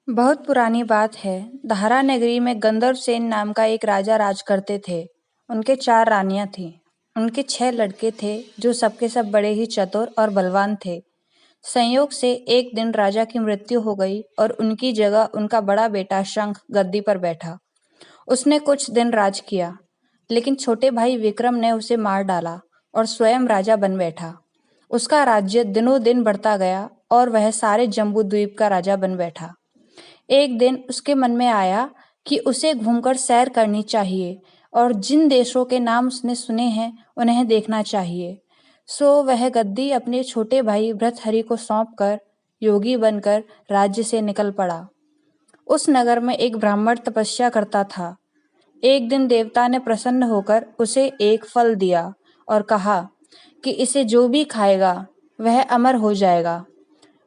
बहुत पुरानी बात है। धारा नगरी में गंधर्व सेन नाम का एक राजा राज करते थे। उनके 4 रानियां थीं। उनके 6 लड़के थे जो सबके सब बड़े ही चतुर और बलवान थे। संयोग से एक दिन राजा की मृत्यु हो गई और उनकी जगह उनका बड़ा बेटा शंख गद्दी पर बैठा। उसने कुछ दिन राज किया, लेकिन छोटे भाई विक्रम ने उसे मार डाला और स्वयं राजा बन बैठा। उसका राज्य दिनों दिन बढ़ता गया और वह सारे जम्बूद्वीप का राजा बन बैठा। एक दिन उसके मन में आया कि उसे घूमकर सैर करनी चाहिए और जिन देशों के नाम उसने सुने हैं उन्हें देखना चाहिए। सो वह गद्दी अपने छोटे भाई भृतहरि को सौंपकर योगी बनकर राज्य से निकल पड़ा। उस नगर में एक ब्राह्मण तपस्या करता था। एक दिन देवता ने प्रसन्न होकर उसे एक फल दिया और कहा कि इसे जो भी खाएगा वह अमर हो जाएगा।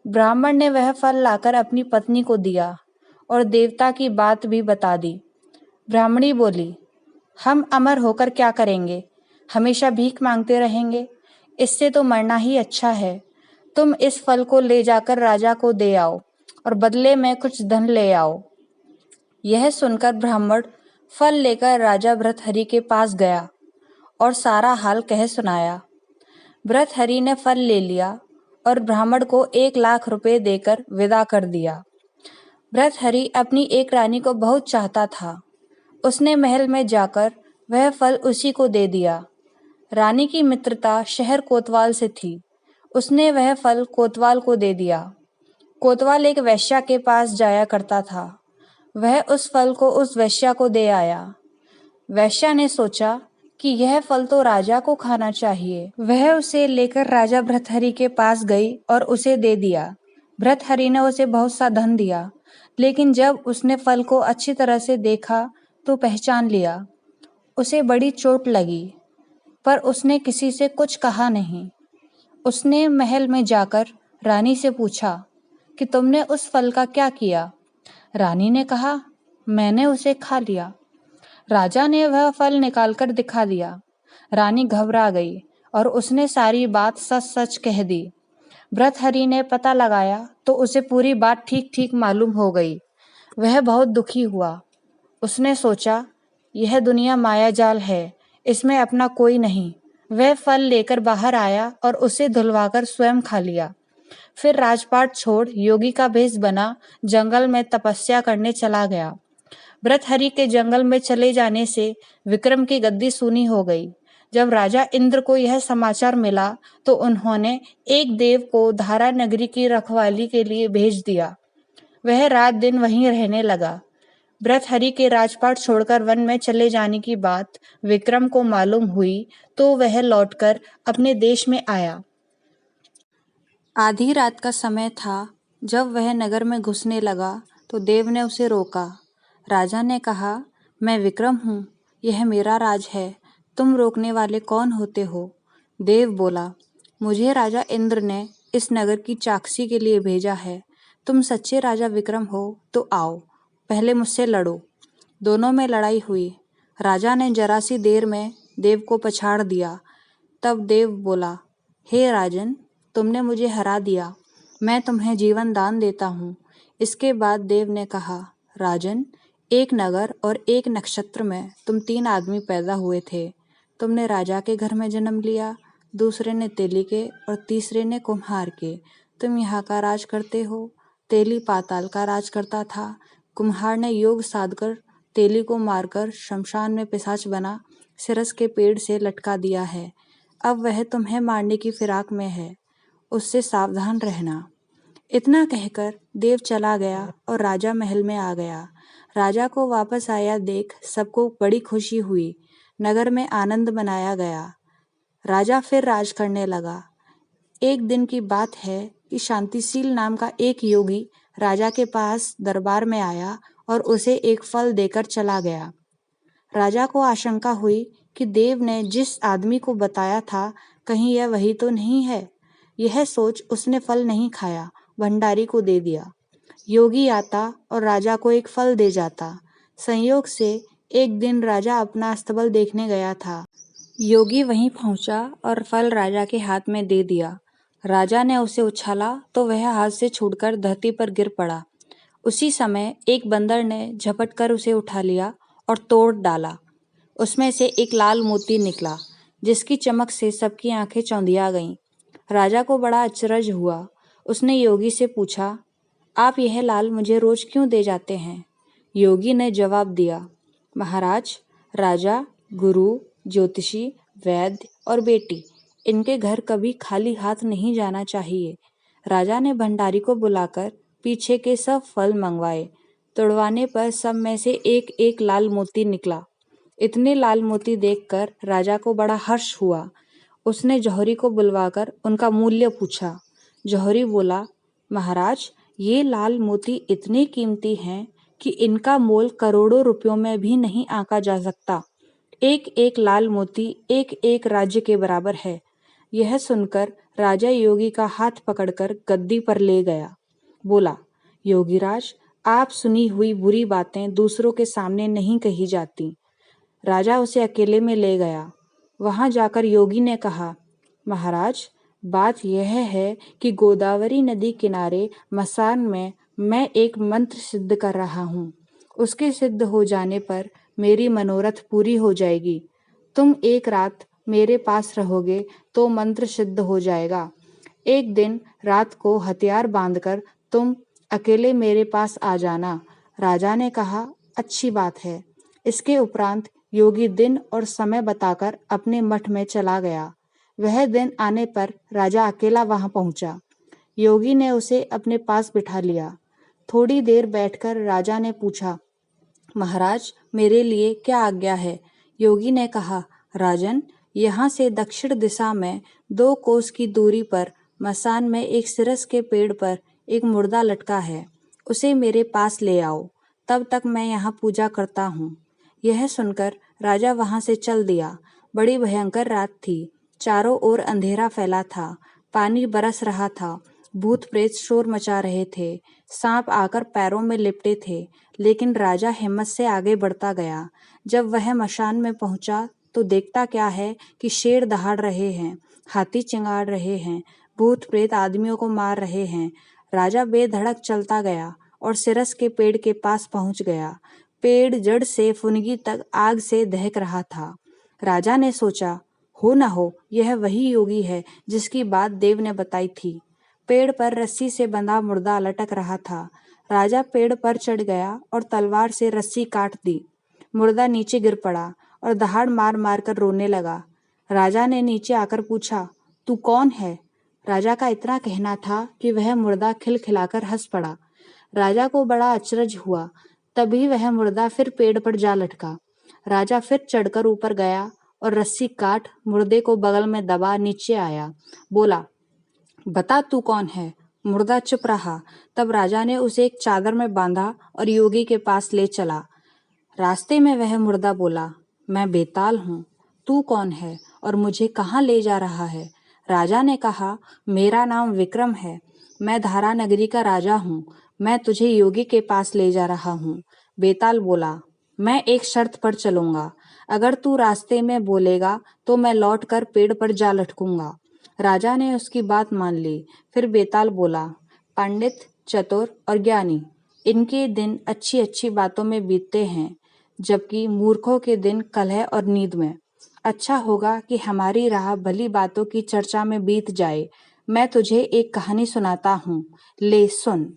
ब्राह्मण ने वह फल लाकर अपनी पत्नी को दिया और देवता की बात भी बता दी। ब्राह्मणी बोली, हम अमर होकर क्या करेंगे? हमेशा भीख मांगते रहेंगे। इससे तो मरना ही अच्छा है। तुम इस फल को ले जाकर राजा को दे आओ और बदले में कुछ धन ले आओ। यह सुनकर ब्राह्मण फल लेकर राजा भृतहरि के पास गया और सारा हाल कह सुनाया। भृतहरि ने फल ले लिया और ब्राह्मण को 1 लाख रुपए देकर विदा कर दिया। भृतहरि अपनी एक रानी को बहुत चाहता था। उसने महल में जाकर वह फल उसी को दे दिया। रानी की मित्रता शहर कोतवाल से थी। उसने वह फल कोतवाल को दे दिया। कोतवाल एक वैश्या के पास जाया करता था। वह उस फल को उस वैश्या को दे आया। वैश्या ने सोचा कि यह फल तो राजा को खाना चाहिए। वह उसे लेकर राजा भृतहरि के पास गई और उसे दे दिया। भृतहरि ने उसे बहुत सा धन दिया, लेकिन जब उसने फल को अच्छी तरह से देखा तो पहचान लिया। उसे बड़ी चोट लगी, पर उसने किसी से कुछ कहा नहीं। उसने महल में जाकर रानी से पूछा कि तुमने उस फल का क्या किया? रानी ने कहा, मैंने उसे खा लिया। राजा ने वह फल निकालकर दिखा दिया। रानी घबरा गई और उसने सारी बात सच सच कह दी। भृतहरि ने पता लगाया तो उसे पूरी बात ठीक ठीक मालूम हो गई। वह बहुत दुखी हुआ। उसने सोचा, यह दुनिया मायाजाल है, इसमें अपना कोई नहीं। वह फल लेकर बाहर आया और उसे धुलवाकर स्वयं खा लिया। फिर राजपाट छोड़ योगी का भेष बना जंगल में तपस्या करने चला गया। भृतहरि के जंगल में चले जाने से विक्रम की गद्दी सूनी हो गई। जब राजा इंद्र को यह समाचार मिला तो उन्होंने एक देव को धारा नगरी की रखवाली के लिए भेज दिया। वह रात दिन वहीं रहने लगा। भृतहरि के राजपाट छोड़कर वन में चले जाने की बात विक्रम को मालूम हुई तो वह लौटकर अपने देश में आया। आधी रात का समय था। जब वह नगर में घुसने लगा तो देव ने उसे रोका। राजा ने कहा, मैं विक्रम हूँ, यह मेरा राज है, तुम रोकने वाले कौन होते हो? देव बोला, मुझे राजा इंद्र ने इस नगर की चाकसी के लिए भेजा है। तुम सच्चे राजा विक्रम हो तो आओ, पहले मुझसे लड़ो। दोनों में लड़ाई हुई। राजा ने जरा सी देर में देव को पछाड़ दिया। तब देव बोला, हे राजन, तुमने मुझे हरा दिया, मैं तुम्हें जीवन दान देता हूँ। इसके बाद देव ने कहा, राजन, एक नगर और एक नक्षत्र में तुम 3 आदमी पैदा हुए थे। तुमने राजा के घर में जन्म लिया, दूसरे ने तेली के और तीसरे ने कुम्हार के। तुम यहाँ का राज करते हो। तेली पाताल का राज करता था। कुम्हार ने योग साधकर तेली को मारकर शमशान में पिशाच बना सिरस के पेड़ से लटका दिया है। अब वह तुम्हें मारने की फिराक में है, उससे सावधान रहना। इतना कहकर देव चला गया और राजा महल में आ गया। राजा को वापस आया देख सबको बड़ी खुशी हुई। नगर में आनंद मनाया गया। राजा फिर राज करने लगा। एक दिन की बात है कि शांतिशील नाम का एक योगी राजा के पास दरबार में आया और उसे एक फल देकर चला गया। राजा को आशंका हुई कि देव ने जिस आदमी को बताया था कहीं यह वही तो नहीं है। यह सोच उसने फल नहीं खाया, भंडारी को दे दिया। योगी आता और राजा को एक फल दे जाता। संयोग से एक दिन राजा अपना अस्तबल देखने गया था। योगी वहीं पहुंचा और फल राजा के हाथ में दे दिया। राजा ने उसे उछाला तो वह हाथ से छूटकर धरती पर गिर पड़ा। उसी समय एक बंदर ने झपट कर उसे उठा लिया और तोड़ डाला। उसमें से एक लाल मोती निकला, जिसकी चमक से सबकी आंखें चौंधिया गईं। राजा को बड़ा अचरज हुआ। उसने योगी से पूछा, आप यह लाल मुझे रोज क्यों दे जाते हैं? योगी ने जवाब दिया, महाराज, राजा, गुरु, ज्योतिषी, वैद्य और बेटी, इनके घर कभी खाली हाथ नहीं जाना चाहिए। राजा ने भंडारी को बुलाकर पीछे के सब फल मंगवाए। तोड़वाने पर सब में से एक एक लाल मोती निकला। इतने लाल मोती देखकर राजा को बड़ा हर्ष हुआ। उसने जौहरी को बुलवाकर उनका मूल्य पूछा। जौहरी बोला, महाराज, ये लाल मोती इतने कीमती हैं कि इनका मोल करोड़ों रुपयों में भी नहीं आंका जा सकता। एक एक लाल मोती एक एक राज्य के बराबर है। यह सुनकर राजा योगी का हाथ पकड़कर गद्दी पर ले गया। बोला, योगीराज, आप सुनी हुई बुरी बातें दूसरों के सामने नहीं कही जाती। राजा उसे अकेले में ले गया। वहां जाकर योगी ने कहा, महाराज, बात यह है कि गोदावरी नदी किनारे मसान में मैं एक मंत्र सिद्ध कर रहा हूँ। उसके सिद्ध हो जाने पर मेरी मनोरथ पूरी हो जाएगी। तुम एक रात मेरे पास रहोगे तो मंत्र सिद्ध हो जाएगा। एक दिन रात को हथियार बांधकर तुम अकेले मेरे पास आ जाना। राजा ने कहा, अच्छी बात है। इसके उपरांत योगी दिन और समय बताकर अपने मठ में चला गया। वह दिन आने पर राजा अकेला वहां पहुंचा। योगी ने उसे अपने पास बिठा लिया। थोड़ी देर बैठकर राजा ने पूछा, महाराज, मेरे लिए क्या आज्ञा है? योगी ने कहा, राजन, यहाँ से दक्षिण दिशा में 2 कोस की दूरी पर मसान में एक सिरस के पेड़ पर एक मुर्दा लटका है। उसे मेरे पास ले आओ, तब तक मैं यहाँ पूजा करता हूँ। यह सुनकर राजा वहां से चल दिया। बड़ी भयंकर रात थी। चारों ओर अंधेरा फैला था। पानी बरस रहा था। भूत प्रेत शोर मचा रहे थे। सांप आकर पैरों में लिपटे थे, लेकिन राजा हिम्मत से आगे बढ़ता गया। जब वह मशान में पहुंचा तो देखता क्या है कि शेर दहाड़ रहे हैं, हाथी चिंगाड़ रहे हैं, भूत प्रेत आदमियों को मार रहे हैं। राजा बेधड़क चलता गया और सिरस के पेड़ के पास पहुंच गया। पेड़ जड़ से फुनगी तक आग से दहक रहा था। राजा ने सोचा, हो न हो यह वही योगी है जिसकी बात देव ने बताई थी। पेड़ पर रस्सी से बंधा मुर्दा लटक रहा था। राजा पेड़ पर चढ़ गया और तलवार से रस्सी काट दी। मुर्दा नीचे गिर पड़ा और दहाड़ मार मार कर रोने लगा। राजा ने नीचे आकर पूछा, तू कौन है? राजा का इतना कहना था कि वह मुर्दा खिलखिलाकर हंस पड़ा। राजा को बड़ा अचरज हुआ। तभी वह मुर्दा फिर पेड़ पर जा लटका। राजा फिर चढ़कर ऊपर गया और रस्सी काट मुर्दे को बगल में दबा नीचे आया। बोला, बता तू कौन है? मुर्दा चुप रहा। तब राजा ने उसे एक चादर में बांधा और योगी के पास ले चला। रास्ते में वह मुर्दा बोला, मैं बेताल हूँ। तू कौन है और मुझे कहाँ ले जा रहा है? राजा ने कहा, मेरा नाम विक्रम है। मैं धारा नगरी का राजा हूँ। मैं तुझे योगी के पास ले जा रहा हूँ। बेताल बोला, मैं एक शर्त पर चलूंगा। अगर तू रास्ते में बोलेगा तो मैं लौटकर पेड़ पर जा लटकूंगा। राजा ने उसकी बात मान ली। फिर बेताल बोला, पंडित, चतुर और ज्ञानी, इनके दिन अच्छी अच्छी बातों में बीतते हैं, जबकि मूर्खों के दिन कलह और नींद में। अच्छा होगा कि हमारी राह भली बातों की चर्चा में बीत जाए। मैं तुझे एक कहानी सुनाता हूँ, ले सुन।